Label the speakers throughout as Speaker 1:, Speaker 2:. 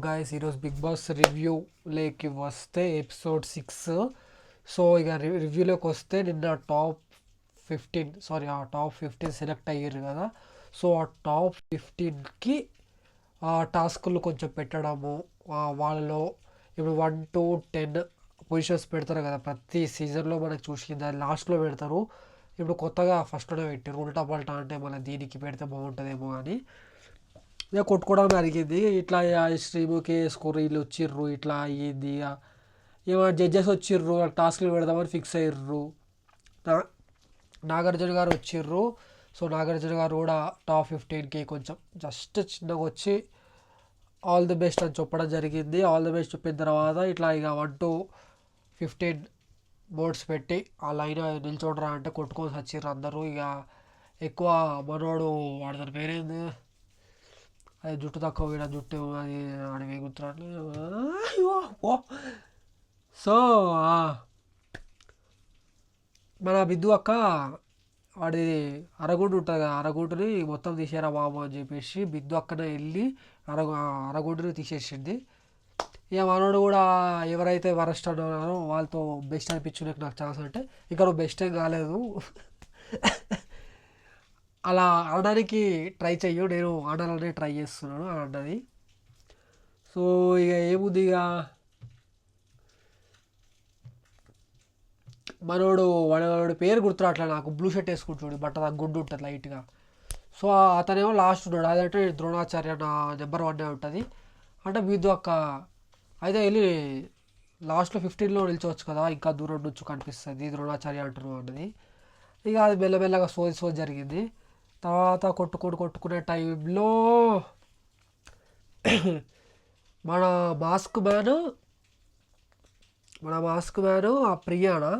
Speaker 1: Guys ఈరోజు big boss రివ్యూలోకి వస్తే episode 6. So ఇక రివ్యూలోకి వస్తే నిన్న టాప్ 15 సెలెక్ట్ అయ్యారు కదా. సో ఆ టాప్ 15కి టాస్కులు కొంచెం పెట్టడము, వాళ్ళలో ఇప్పుడు 1 to 10 పొజిషన్స్ పెడతారు కదా ప్రతి సీజన్లో. మనకు చూసింది అది లాస్ట్లో పెడతారు. ఇప్పుడు కొత్తగా ఫస్ట్లోనే పెట్టారు. ఉల్టా పల్టా అంటే మళ్ళీ దీనికి పెడితే బాగుంటుందేమో అని ఇక కొట్టుకోవడం జరిగింది. ఇట్లా శ్రీముఖి స్కోర్ వీళ్ళు వచ్చిర్రు, ఇట్లా అయ్యింది. ఏమో జడ్జెస్ వచ్చిర్రు, టాస్క్లు పెడదామని ఫిక్స్ అయ్యారు. నాగార్జున గారు వచ్చిర్రు. సో నాగార్జున గారు కూడా టాప్ 15కి కొంచెం జస్ట్ చిన్నగా వచ్చి ఆల్ ది బెస్ట్ అని చెప్పడం జరిగింది. ఆల్ ది బెస్ట్ చెప్పిన తర్వాత ఇట్లా ఇక 1 to 15 బోర్డ్స్ పెట్టి ఆ లైన్ నిల్చోడరా అంటే కొట్టుకొని వచ్చిర్రు అందరూ. ఇక ఎక్కువ మనోడు వాడతారు పేరేంది, అది జుట్టు తక్కువ వీడ జుట్టు అది అడివి గుర్తురాట్లేదు. సో మన బిద్దు అక్క వాడి అరగుండు ఉంటుంది కదా, అరగుంటుని మొత్తం తీసేరా బాబు అని చెప్పేసి బిద్దు అక్కనే వెళ్ళి అరగుండుని తీసేసింది. ఇక మనోడు కూడా ఎవరైతే వరస్ట్ అన్నారో వాళ్ళతో బెస్ట్ అనిపించుకోలేక నాకు ఛాన్స్ అంటే ఇంకా నువ్వు బెస్ట్ ఏం కాలేదు అలా ఆడడానికి ట్రై చెయ్యు, నేను ఆడాలనే ట్రై చేస్తున్నాను అన్నది. సో ఇక ఏముంది, ఇక మనోడు వాడి పేరు గుర్తురాట్లే నాకు, బ్లూ షర్ట్ వేసుకుంటాడు, బట్ట గుడ్డు ఉంటుంది లైట్గా. సో అతనేమో లాస్ట్ ఉన్నాడు, అదంటే ద్రోణాచార్య నా నెంబర్ 1 ఉంటుంది అంటే బిద్దు అక్క అయితే వెళ్ళి లాస్ట్లో 15లో నిల్చోవచ్చు కదా, ఇంకా దూరం నుంచి కనిపిస్తుంది ద్రోణాచార్య అంటున్నావు అన్నది. ఇక అది మెల్లమెల్లగా సోది జరిగింది. తర్వాత కొట్టుకునే టైంలో మన మాస్క్ మ్యాన్ ఆ ప్రియానా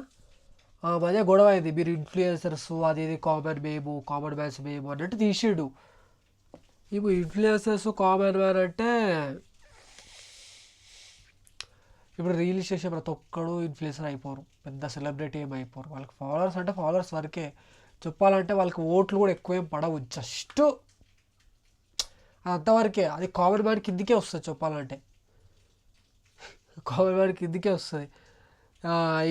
Speaker 1: మధ్య గొడవ అయింది. మీరు ఇన్ఫ్లుయెన్సర్స్ అది ఇది కామన్ మ్యాన్స్ మేము అన్నట్టు తీసిండు. ఇప్పుడు ఇన్ఫ్లుయెన్సర్స్ కామన్ మ్యాన్ అంటే ఇప్పుడు రీల్ చేసే ప్రతి ఒక్కడు ఇన్ఫ్లుయెన్సర్ అయిపోరు, పెద్ద సెలబ్రిటీ ఏమి అయిపోరు. వాళ్ళకి ఫాలోవర్స్ అంటే ఫాలోవర్స్ వరకే. చెప్పాలంటే వాళ్ళకి ఓట్లు కూడా ఎక్కువేం పడవు, జస్ట్ అది అంతవరకే. అది కామన్ మ్యాన్ కిందికే వస్తుంది, చెప్పాలంటే కామన్ మ్యాన్ కిందికే వస్తుంది.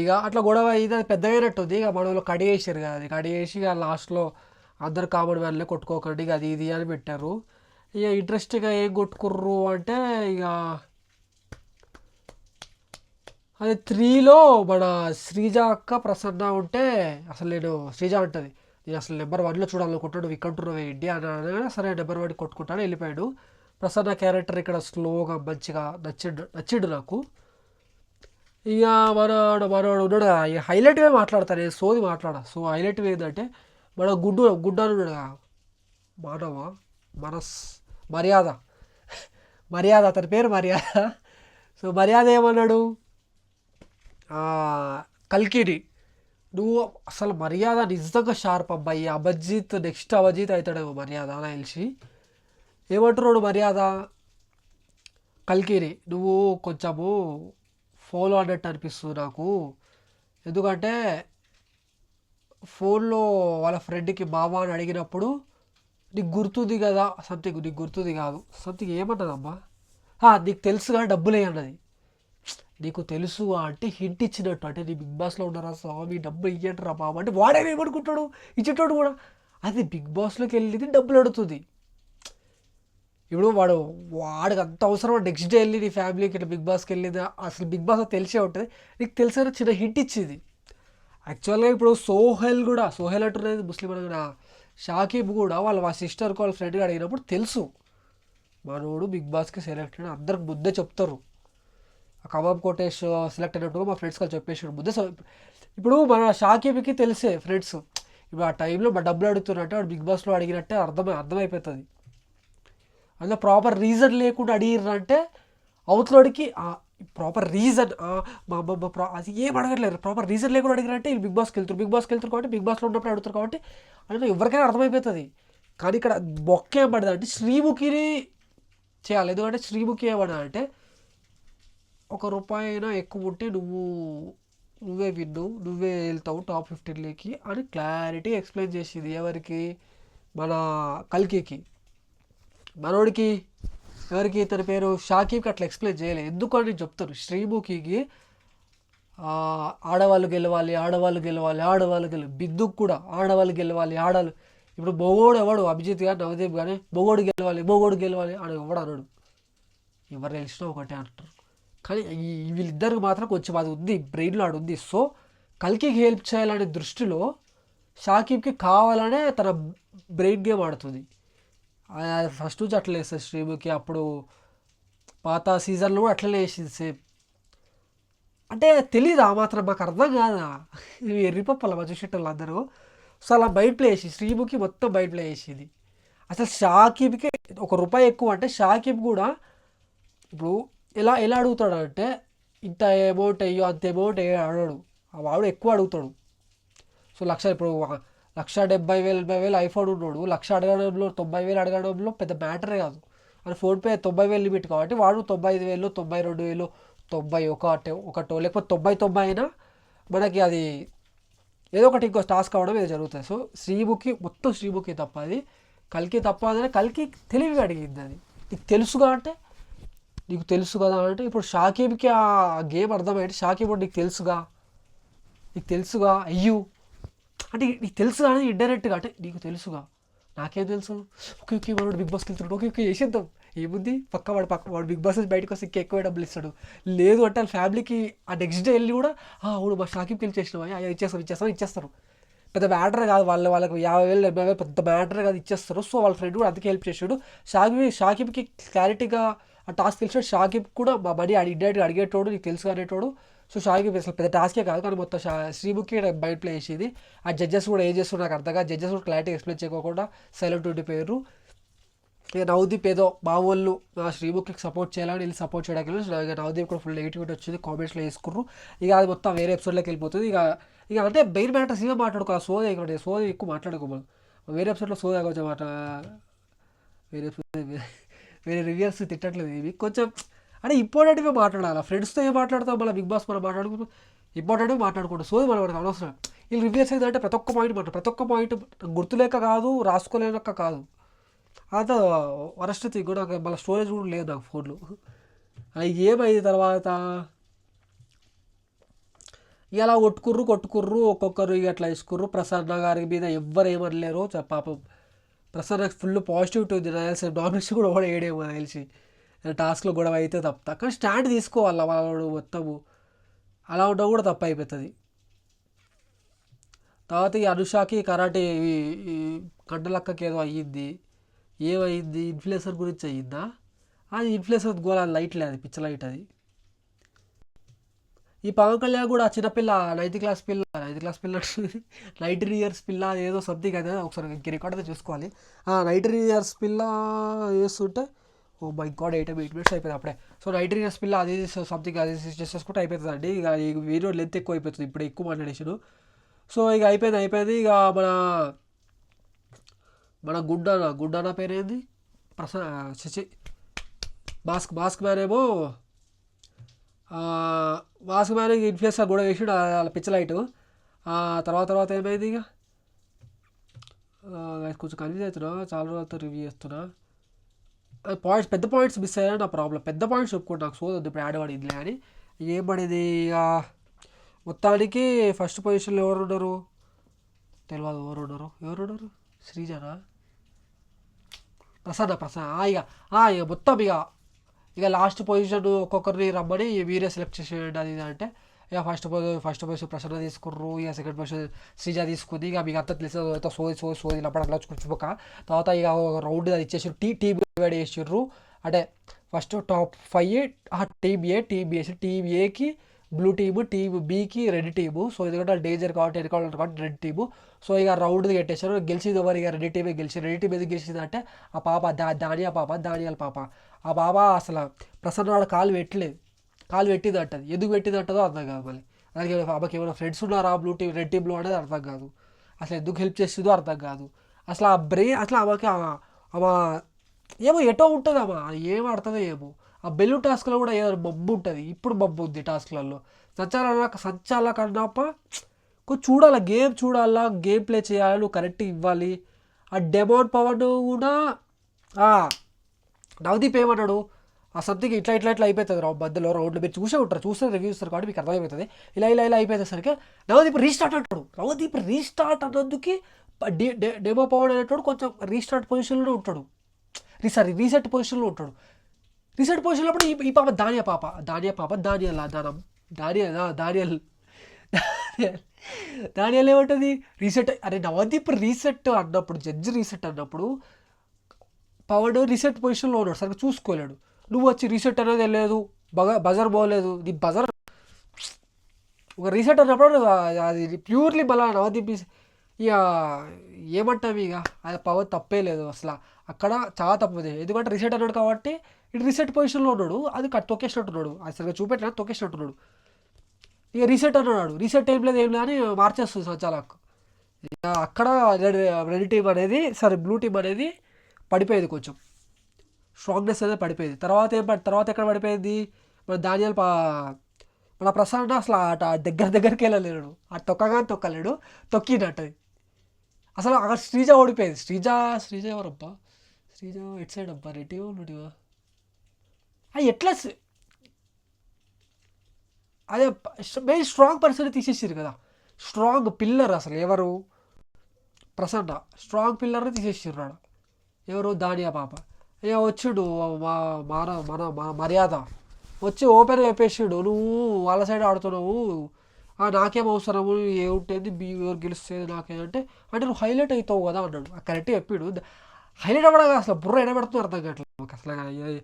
Speaker 1: ఇక అట్లా గొడవ ఇది అది పెద్దగైనట్టుంది. ఇక మనలో కడి వేసారు కదా, అది కడి వేసి ఇక లాస్ట్లో అందరు కామన్ మ్యాన్లే కొట్టుకోకండి ఇక అది ఇది అని పెట్టారు. ఇక ఇంట్రెస్ట్గా ఏం కొట్టుకుర్రు అంటే ఇక అది 3లో మన శ్రీజ అక్క ప్రసన్న ఉంటే అసలు నేను శ్రీజ ఉంటుంది నేను అసలు నెంబర్ 1లో చూడాలనుకుంటాడు, విక్కంటున్నావు ఏంటి అని సరే నెంబర్ 1 కొట్టుకుంటాను వెళ్ళిపోయాడు. ప్రసన్న క్యారెక్టర్ ఇక్కడ స్లోగా మంచిగా నచ్చిండు నాకు. ఇక మనోడు ఉన్నాడు, ఇక హైలైట్గా మాట్లాడతాను నేను, సోది మాట్లాడా. సో హైలైట్ ఏంటంటే మన గుడ్డు అని ఉన్నాడు, మర్యాద అతని పేరు మర్యాద. సో మర్యాద ఏమన్నాడు, కల్కిని నువ్వు అసలు మర్యాద నిజంగా షార్ప్ అబ్బాయి, నెక్స్ట్ అభిజిత్ అవుతాడేమో మర్యాద అని తెలిసి. ఏమంటున్నాడు మర్యాద, కల్కిని నువ్వు కొంచెము ఫాలో అన్నట్టు అనిపిస్తుంది నాకు, ఎందుకంటే ఫోన్లో వాళ్ళ ఫ్రెండ్కి మామ అని అడిగినప్పుడు నీకు గుర్తుంది కదా సంథింగ్, నీకు గుర్తుంది కాదు సంథింగ్ ఏమన్నదమ్మా, నీకు తెలుసుగా డబ్బులే అన్నది. నీకు తెలుసు అంటే హింట్ ఇచ్చినట్టు, అంటే నీ బిగ్ బాస్లో ఉన్నారా స్వామి డబ్బులు ఇయ్యంటారా బాబు అంటే వాడేమి ఏమనుకుంటాడు, ఇచ్చేటోడు కూడా. అది బిగ్ బాస్లోకి వెళ్ళింది డబ్బులు అడుగుతుంది. ఇప్పుడు వాడికి అంత అవసరం, నెక్స్ట్ డే వెళ్ళి నీ ఫ్యామిలీకి ఇట్లా బిగ్ బాస్కి వెళ్ళింది, అసలు బిగ్ బాస్ తెలిసే ఉంటుంది. నీకు తెలిసిన చిన్న హింట్ ఇచ్చింది. యాక్చువల్గా ఇప్పుడు సోహెల్ అంటున్నది ముస్లిం అడిగిన షాకీబ్ కూడా వాళ్ళ సిస్టర్కి వాళ్ళ ఫ్రెండ్గా అడిగినప్పుడు తెలుసు మనోడు బిగ్ బాస్కి సెలెక్ట్ అని అందరికి ముద్దే చెప్తారు. కబాబ్ కోటేష్ సెలెక్ట్ అయినట్టుగా మా ఫ్రెండ్స్ వాళ్ళు చెప్పేసాడు ముద్దే. ఇప్పుడు మన షాకీబ్కి తెలిసే ఫ్రెండ్స్ ఇప్పుడు ఆ టైంలో మా డబ్బులు అడుగుతున్నట్టే వాడు బిగ్ బాస్లో అడిగినట్టే అర్థమైపోతుంది. అందులో ప్రాపర్ రీజన్ లేకుండా అడిగిరంటే అవతలోడికి ప్రాపర్ రీజన్ మా అమ్మమ్మ అది ఏం అడగట్లేదు, ప్రాపర్ రీజన్ లేకుండా అడిగిరంటే వీళ్ళు బిగ్ బాస్కి వెళ్తారు కాబట్టి బిగ్ బాస్లో ఉన్నప్పుడు అడుగుతారు కాబట్టి అందులో ఎవరికైనా అర్థమైపోతుంది. కానీ ఇక్కడ బొక్క ఏం పడదు అంటే శ్రీముఖిని చేయాలి. ఎందుకంటే శ్రీముఖి ఏమన్నా అంటే ₹1 అయినా ఎక్కువ ఉంటే నువ్వే నువ్వే వెళ్తావు టాప్ 15లోకి అని క్లారిటీ ఎక్స్ప్లెయిన్ చేసింది. ఎవరికి, మన కల్కికి. మనోడికి ఎవరికి ఇతని పేరు షాకీబ్కి అట్లా ఎక్స్ప్లెయిన్ చేయలేదు. ఎందుకు అని నేను చెప్తాను. శ్రీముఖికి ఆడవాళ్ళు గెలవాలి, ఆడవాళ్ళు గెలవాలి, ఆడవాళ్ళు గెలవాలి. బిందుకు కూడా ఆడవాళ్ళు గెలవాలి, ఆడవాళ్ళు. ఇప్పుడు మొగోడు ఎవడు అభిజిత్ కానీ నవదీప్ కానీ మొగోడు గెలవాలి, మొగోడు గెలవాలి అని ఎవడు అన్నాడు. ఎవరు గెలిచినా ఒకటే అంటారు. కానీ వీళ్ళిద్దరికి మాత్రం కొంచెం అది ఉంది, బ్రెయిన్లో ఆడు ఉంది. సో కల్కికి హెల్ప్ చేయాలనే దృష్టిలో షాకీబ్కి కావాలనే తన బ్రెయిన్ గేమ్ ఆడుతుంది. ఫస్ట్ నుంచి అట్లా వేస్తుంది శ్రీముఖి. అప్పుడు పాత సీజన్లో కూడా అట్లనే వేసింది సేమ్. అంటే తెలీదు ఆ మాత్రం, మాకు అర్థం కాదా ఎర్రిపప్పల మా చూసేటోళ్ళు అందరూ. సో అలా బయట ప్లే చేసి శ్రీముఖి మొత్తం బయట ప్లే చేసింది. అసలు షాకీబ్కి ₹1 ఎక్కువ అంటే షాకీబ్ కూడా ఇప్పుడు ఎలా ఎలా అడుగుతాడు అంటే ఇంత అమౌంట్ అయ్యో అంత అమౌంట్ అడగడు, వాడు ఎక్కువ అడుగుతాడు. సో ఇప్పుడు 1,70,000 ఐఫోన్ ఉన్నాడు, 1,00,000 అడగడంలో 90,000 అడగడంలో పెద్ద మ్యాటరే కాదు. అని ఫోన్పే 90,000 లిమిట్ కాబట్టి వాడు 95,000, 92,000, 91 లేకపోతే 90 అయినా మనకి అది ఏదో ఒకటి ఇంకో టాస్క్ అవ్వడం ఏదో జరుగుతుంది. సో శ్రీముఖి మొత్తం శ్రీముఖి తప్ప, అది కల్కి తప్ప. అదే కల్కి తెలివిగా అడిగింది. అది నీకు తెలుసుగా అంటే నీకు తెలుసు కదా అంటే ఇప్పుడు షాకీబ్కి ఆ గేమ్ అర్థమైంది. షాకీబ్ నీకు తెలుసుగా అయ్యూ అంటే నీకు తెలుసు కానీ ఇండైరెక్ట్గా అంటే నీకు తెలుసుగా నాకేం తెలుసు. ఓకే ఓకే వాడు బిగ్ బాస్కి వెళ్తున్నాడు, ఓకే ఓకే చేసేద్దాం, ఏముంది వాడు బిగ్ బాస్ నుంచి బయటకు వస్తే ఇంకా ఎక్కువ డబ్బులు ఇస్తాడు. లేదు అంటే వాళ్ళ ఫ్యామిలీకి ఆ నెక్స్ట్ డే వెళ్ళి కూడా అవును మా షాకీబ్కి వెళ్ళి చేసినావా ఇచ్చేస్తారు. పెద్ద మ్యాటర్ కాదు, వాళ్ళకి 50,000 70,000 పెద్ద మ్యాటర్ కాదు, ఇచ్చేస్తారు. సో వాళ్ళ ఫ్రెండ్ కూడా అందుకే హెల్ప్ చేసాడు. షాకీబ్కి క్లారిటీగా ఆ టాస్క్ తెలిసాడు. షాకీబ్ కూడా మా మనీ ఇండైరెక్ట్గా అడిగేటోడు, నీకు తెలుసు అనేటోడు. సో షాకీబ్ అసలు పెద్ద టాస్కే కాదు, కానీ మొత్తం శ్రీముఖి బయట ప్లే చేసేది. ఆ జడ్జెస్ కూడా ఏం చేస్తున్నారు నాకు అర్థంగా, జడ్జెస్ కూడా క్లారిటీ ఎక్స్ప్లెయిన్ చేయకుండా సైలెంట్ ఉండిపోయారు. ఇక నవదీప్ ఏదో మా వాళ్ళు శ్రీముఖికి సపోర్ట్ చేయాలని వీళ్ళు సపోర్ట్ చేయడానికి ఇక నవదీప్ కూడా ఫుల్ నెగిటివిటీ వచ్చింది, కామెంట్స్లో వేసుకుర్రు. ఇక అది మొత్తం వేరే ఎపిసోడ్లోకి వెళ్ళిపోతుంది. ఇక అంటే మెయిన్ మ్యాటర్స్ ఏమో మాట్లాడుకో, సోది ఎక్కువ మాట్లాడుకోమను. వేరే ఎపిసోడ్లో సోది కొంచెం వేరే రివ్యూస్ తిట్టట్లేదు. ఇవి కొంచెం అంటే ఇంపార్టెంట్గా మాట్లాడాలి. ఫ్రెండ్స్తో ఏం మాట్లాడతాం, మళ్ళీ బిగ్ బాస్ మనం మాట్లాడుకుంటూ ఇంపార్టెంట్గా మాట్లాడుకుంటాం. సోది మనకు అనవసరం. వీళ్ళు రివ్యూస్ ఏంటంటే ప్రతి ఒక్క పాయింట్ గుర్తులేక కాదు, రాసుకోలేక కాదు, అంత వరస్ట్ థింగ్ కూడా. నాకు మళ్ళీ స్టోరేజ్ కూడా లేదు నాకు ఫోన్లో. అది ఏమైంది తర్వాత ఇలా కొట్టుకుర్రు ఒక్కొక్కరు ఇక అట్లా వేసుకుర్రు. ప్రసన్న గారి మీద ఎవ్వరు ఏమనలేరు. పాపం ప్రసన్న ఫుల్ పాజిటివిటీ ఉంది. నాకు తెలిసి నామినేషన్ కూడా వేయడేమో నాకు తెలిసి, టాస్క్లో గొడవ అయితే తప్ప. కానీ స్టాండ్ తీసుకోవాలి వాడు మొత్తము, అలా ఉండడం కూడా తప్పు అయిపోతుంది. తర్వాత ఈ అనుషాకి కరాటే ఈ కండలక్కకి ఏదో అయ్యింది. ఏమైంది ఇన్ఫ్లుయెన్సర్ గురించి అయ్యిందా? అది ఇన్ఫ్లుయెన్సర్ గోళ లైట్ లేదు, పిచ్చ లైట్ అది. ఈ పవన్ కళ్యాణ్ కూడా చిన్నపిల్ల 9th క్లాస్ పిల్ల 19 years పిల్ల ఏదో సంథింగ్ అదే, ఒకసారి ఇంక రికార్డ్ అయితే చూసుకోవాలి. 19 years పిల్ల వేస్తుంటే ఓ మై గాడ్ 8 minutes అయిపోయింది అప్పుడే. సో 19 years పిల్ల అది సంథింగ్ అది చేసుకుంటే అయిపోతుంది అండి. ఇక వీడియో లెంత్ ఎక్కువ అయిపోతుంది, ఇప్పుడు ఎక్కువ మాట్లాడేసాను. సో ఇక అయిపోయింది. ఇక మన గుడ్డన్న పేరేంది, మాస్క్ మ్యాన్ ఏమో మాస్క్ మ్యాన్ ఇన్ఫ్లుయెన్సర్ కూడా వేసాడు వాళ్ళ పిచ్చ లైట్. తర్వాత ఏమైంది ఇక కొంచెం కన్ఫ్యూజ్ అవుతున్నా, చాలా రోజులతో రివ్యూ చేస్తున్నా. పెద్ద పాయింట్స్ మిస్ అయ్యా నా ప్రాబ్లం. పెద్ద పాయింట్స్ చెప్పుకోండి, నాకు సోదొద్దు ఇప్పుడు యాడ్ పడింది అని. ఏం పడింది ఇక మొత్తానికి ఫస్ట్ పొజిషన్లో ఎవరున్నారు తెలియదు. ఎవరున్నారు శ్రీజనా, ప్రసన్న ఇక మొత్తం ఇక లాస్ట్ పొజిషన్ ఒక్కొక్కరిని రమ్మని వీరే సెలెక్ట్ చేసేయండి అది ఇది అంటే, ఇక ఫస్ట్ పొజిషన్ ప్రసన్న తీసుకుర్రు, ఇక సెకండ్ పొజిషన్ శ్రీజ తీసుకుంది. ఇక మీకు అంతా తెలిసిన సోది అలా కూర్చోక తర్వాత ఇక రౌండ్ అది ఇచ్చేసారు. టీమ్ డివైడ్ చేసిర్రు. అంటే first top 5 team A, team ఏకి బ్లూ టీము, టీమ్ బీకి రెడ్ టీము. సో ఎందుకంటే డేంజర్ కాబట్టి ఎన్నికలు కాబట్టి రెడ్ టీము. సో ఇక రౌండ్ కట్టేశారు. గెలిచింది ఎవరు, ఇక రెడ్ టీమే గెలిచింది. రెడ్ టీం ఎందుకు గెలిచిందంటే ఆ పాప దానియాల పాప ఆ పాప అసలు ప్రసన్న వాడు కాలు పెట్టింది అంటది. ఎందుకు పెట్టిందంటదో అర్థం కాదు. మళ్ళీ అలాగే ఆమెకి ఏమైనా ఫ్రెండ్స్ ఉన్నారా బ్లూ టీం రెడ్ టీంలో అనేది అర్థం కాదు. అసలు ఎందుకు హెల్ప్ చేస్తుందో అర్థం కాదు. అసలు ఆ బ్రెయిన్ అసలు ఆమెకి ఆమె ఏమో ఎటో ఉంటుంది. ఏం ఆడుతుందో ఏమో. ఆ బెల్లు టాస్క్లో కూడా ఏదో మబ్బు ఉంటుంది. ఇప్పుడు మబ్బు ఉంది టాస్క్లలో. సంచాల కన్నాప కొంచెం చూడాలా, గేమ్ ప్లే చేయాలి, నువ్వు కరెక్ట్గా ఇవ్వాలి. ఆ డెమోన్ పవన్ కూడా నవదీప్ ఏమన్నాడు ఆ సంథింగ్ ఇట్లా ఇట్లా ఇట్లా అయిపోతుంది మధ్యలో రోడ్లు మీరు చూసే ఉంటారు, చూస్తే రివ్యూ ఇస్తారు కాబట్టి మీకు అర్థమైపోతుంది. ఇలా ఇలా ఇలా అయిపోయేసరికి నవదీప్ రీస్టార్ట్ అంటాడు. నవదీప్ రీస్టార్ట్ అన్నందుకు డెమో పవన్ అనేటోడు కొంచెం రీస్టార్ట్ పొజిషన్లో ఉంటాడు, రీసెట్ పొజిషన్లో ఉంటాడు. రీసెట్ పొజిషన్లో ఈ పాప దానియల్ ఏమంటుంది రీసెట్. అరే నవదీప్ రీసెట్ అన్నప్పుడు, జడ్జి రీసెట్ అన్నప్పుడు పవన్ రీసెట్ పొజిషన్లో ఉన్నాడు, సరిగ్గా చూసుకోలేడు. నువ్వు వచ్చి రీసెట్ అనేది వెళ్ళలేదు, బజర్ పోలేదు, నీ బజర్ ఒక రీసెట్ అన్నప్పుడు అది ప్యూర్లీ మళ్ళీ నవదీప్ ఇక ఏమంటాం ఇక అది పవన్ తప్పే లేదు అసలు, అక్కడ చాలా తప్పుది. ఎందుకంటే రీసెట్ అన్నాడు కాబట్టి ఇటు రీసెట్ పొజిషన్లో ఉన్నాడు, అది తొక్కేసినట్టున్నాడు, అది సరిగ్గా చూపెట్టినా తొక్కేసినట్టున్నాడు. ఇక రీసెట్ అన్నాడు, రీసెట్ ఏం లేదు అని మార్చేస్తుంది సంచాలకు. ఇక అక్కడ రెడ్ టీమ్ అనేది బ్లూ టీమ్ అనేది పడిపోయేది, కొంచెం స్ట్రాంగ్నెస్ అనేది పడిపోయేది. తర్వాత ఎక్కడ పడిపోయింది మన దానియల్ మన ప్రసాద్ అసలు దగ్గరికి వెళ్ళలేడు, ఆ తొక్కలేడు, తొక్కినట్టు అసలు అక్కడ శ్రీజ ఓడిపోయింది. శ్రీజ ఎవరబ్బా, శ్రీజ ఎట్ సైడ్ అబ్బా, రెడ్డివా నుడివా ఎట్లా అదే మెయిన్ స్ట్రాంగ్ పర్సన్ తీసేసారు కదా, స్ట్రాంగ్ పిల్లర్ అసలు ఎవరు ప్రసన్న, స్ట్రాంగ్ పిల్లర్ని తీసేసారు. ఎవరు దానియా పాప ఇక వచ్చిండు మన మర్యాద వచ్చి ఓపెన్గా చెప్పేసాడు, నువ్వు వాళ్ళ సైడ్ ఆడుతున్నావు, నాకేం అవసరము ఏముంటుంది ఎవరు గెలుస్తుంది నాకేమంటే అంటే నువ్వు హైలైట్ అవుతావు కదా అన్నాడు. కరెక్ట్గా చెప్పాడు. హైలైట్ అవ్వడం అసలు బుర్ర ఎడబెడుతుంది అర్థం కావట్లేదు మాకు అసలు.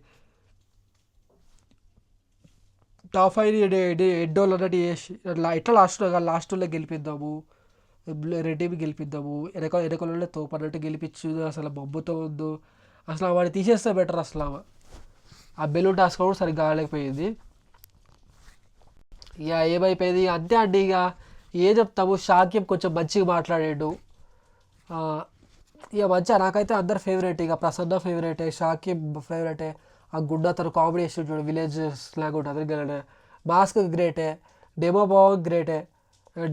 Speaker 1: టాప్ 5 ఎడ్డోళ్ళు అన్నట్టు చేసి ఎట్లా లాస్ట్లో గెలిపిద్దాము, రెడ్డిని గెలిపిద్దాము, వెనకలో తోపన్నట్టు గెలిపించు, అసలు మబ్బుతో ఉందో అసలు వాడిని తీసేస్తే బెటర్. అసలు ఆ బెలూన్ టాస్క్ కూడా సరిగ్గా ఆడలేకపోయింది. ఇక ఏమైపోయింది అంతే అండి. ఇక ఏం చెప్తాము, షాకిబ్ కొంచెం మంచిగా మాట్లాడాడు, ఇక మంచిగా నాకైతే అందరు ఫేవరెట్, ఇక ప్రసన్న ఫేవరెటే, షాకిబ్ ఫేవరెటే. ఆ గుండా తను కామెడీ చేసి చూడు, విలేజ్ స్లాగ్ ఉంటుంది అది మాస్క్ గ్రేటే, డెమో పవన్ గ్రేటే,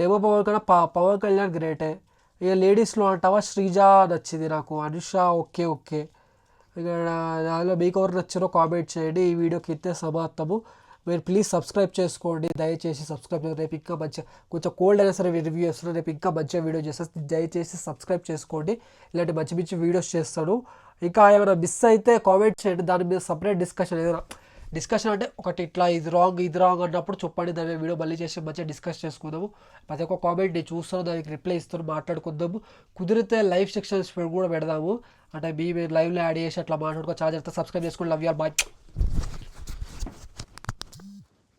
Speaker 1: డెమో పవన్ కన్నా పవన్ కళ్యాణ్ గ్రేటే. ఇక లేడీస్లో అంటావా శ్రీజ నచ్చింది నాకు, అనుష ఓకే. ఇక దానిలో మీకు ఎవరు నచ్చారో కామెంట్ చేయండి. ఈ వీడియోకి అయితే సమాప్తము. మీరు ప్లీజ్ సబ్స్క్రైబ్ చేసుకోండి, దయచేసి సబ్స్క్రైబ్ చేయండి. రేపు ఇంకా మంచిగా కొంచెం కోల్డ్ అయినా సరే రివ్యూ చేస్తున్నాను, రేపు ఇంకా మంచిగా వీడియో చేస్తాను, దయచేసి సబ్స్క్రైబ్ చేసుకోండి. ఇలాంటి మంచి వీడియోస్ చేస్తాను. ఇంకా ఏమైనా మిస్ అయితే కామెంట్ చేయండి, దాని మీద సపరేట్ డిస్కషన్ అంటే ఒకటి ఇట్లా ఇది రాంగ్ అన్నప్పుడు చెప్పండి, దాని వీడియో మళ్ళీ చేసి మంచిగా డిస్కస్ చేసుకుందాము. ప్రతి ఒక్క కామెంట్ నేను చూస్తాను, దానికి రిప్లై ఇస్తాను, మాట్లాడుకుందాము. కుదిరితే లైవ్ సెక్షన్స్ కూడా పెడదాము, అంటే మీ లైవ్లో యాడ్ చేసి అట్లా మాట్లాడుకో. చాలా సబ్స్క్రైబ్ చేసుకోండి. Love you all, bye.